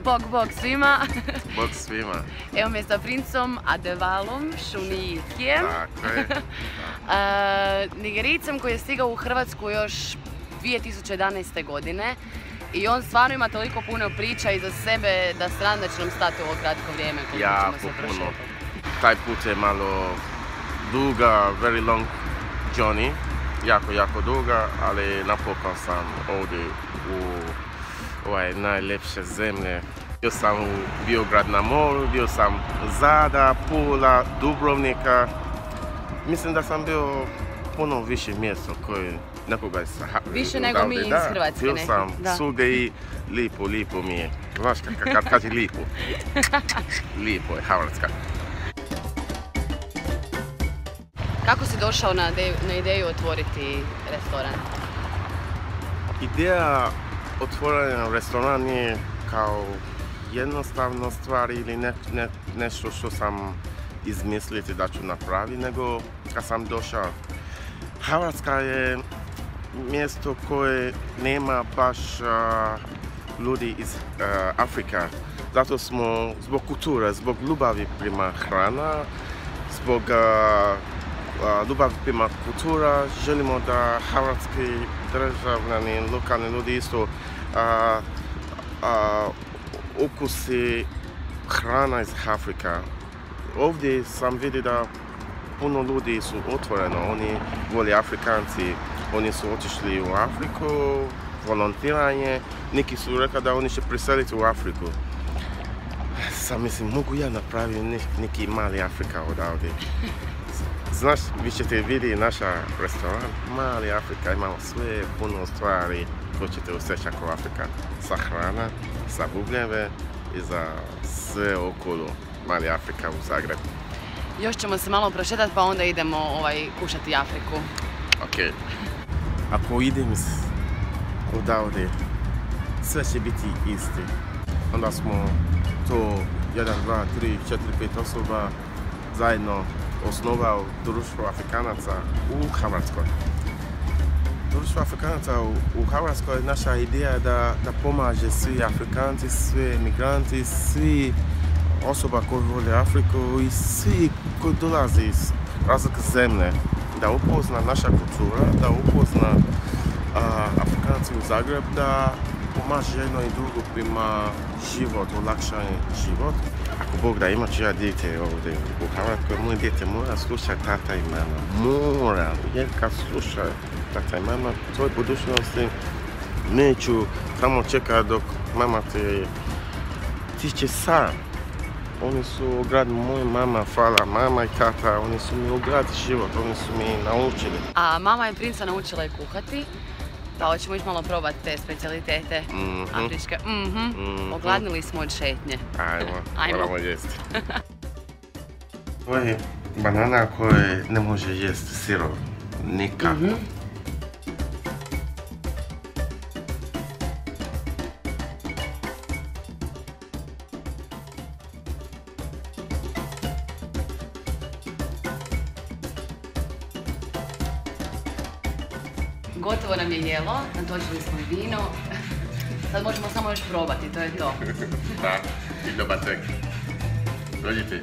Bog svima. Bog svima. Evo me sa princom Adevalom Šunikijem. Tako je. Nigerijcem koji je stigao u Hrvatsku još 2011. godine. I on stvarno ima toliko puno priča iza sebe da se nadam da će nam stati u ovo kratko vrijeme. Jako puno. Taj put je malo duga, very long journey. Jako duga, ali napokon sam ovdje u ovaj najljepše zemlje. Bio sam u Biograd na moru, bio sam Zada, Pula, Dubrovnika. Mislim da sam bio puno više mjesto koje nekoga iz više nego mi iz Hrvatske. Bio sam svugdje i lipo mi je. Znaš kad kaže lipo? Lipo je Hrvatska. Kako si došao na ideju otvoriti restoran? Ideja otvorenja restorana je kao jednostavna stvar ili nešto što sam izmisliti da ću napraviti, nego kad sam došao. Hrvatska je mjesto koje nema baš ljudi iz Afrika. Zato smo zbog kulture, zbog ljubavi prema hrana, zbog ljubav prema kultura, želimo da hrvatski državljani, lokalni ljudi isto ukusi hrana iz Afrika. Ovdje sam vidio da puno ljudi su otvoreno, oni vole Afrikanci, oni su otišli u Afriku, volontiranje, neki su rekli da oni će preseliti u Afriku. Sam mislim, mogu ja napraviti neki mali Afrika odavde. Znaš, vi ćete vidjeti naš restoran, mali Afrika, imamo sve puno stvari koje ćete osjećati kao Afrika. Sa hrana, sa bubljeve i za sve okolo mali Afrika u Zagrebu. Još ćemo se malo prošetati pa onda idemo kušati Afriku. Ok. Ako idem odavde, sve će biti isti. Onda smo to 1, 2, 3, 4, 5 osoba zajedno osnovao Društvo Afrikanaca u Hrvatskoj. Društvo Afrikanaca u Hrvatskoj je naša ideja da pomaže svi Afrikanci, svi emigranti, svi osoba koji vole Afriku i svi koji dolaze iz različite zemlje, da upozna naša kultura, da upozna Afrikanci u Zagreb, da pomaže jedno i drugo prema život, olakšanje život. Ako Bog da imat ću ja dijete ovdje u Hrvatskoj, moje dijete mora slušati tata i mama. Mora, jer kad sluša tata i mama, u tvojoj budućnosti neću samo čekati dok mama ti će sam. Oni su ogradili moja mama, hvala mama i tata, oni su mi ogradili život, oni su mi naučili. A mama je princa naučila i kuhati, pa hoćemo ići malo probati te specijalitete afričke. Ogladnili smo od šetnje. Ajmo, moramo jesti. To je banana koja ne može jesti sirov, nikako. Gotovo nam je jelo, natočili smo i vino. Sad možemo samo još probati, to je to. Da, i dobar tek. Dođite.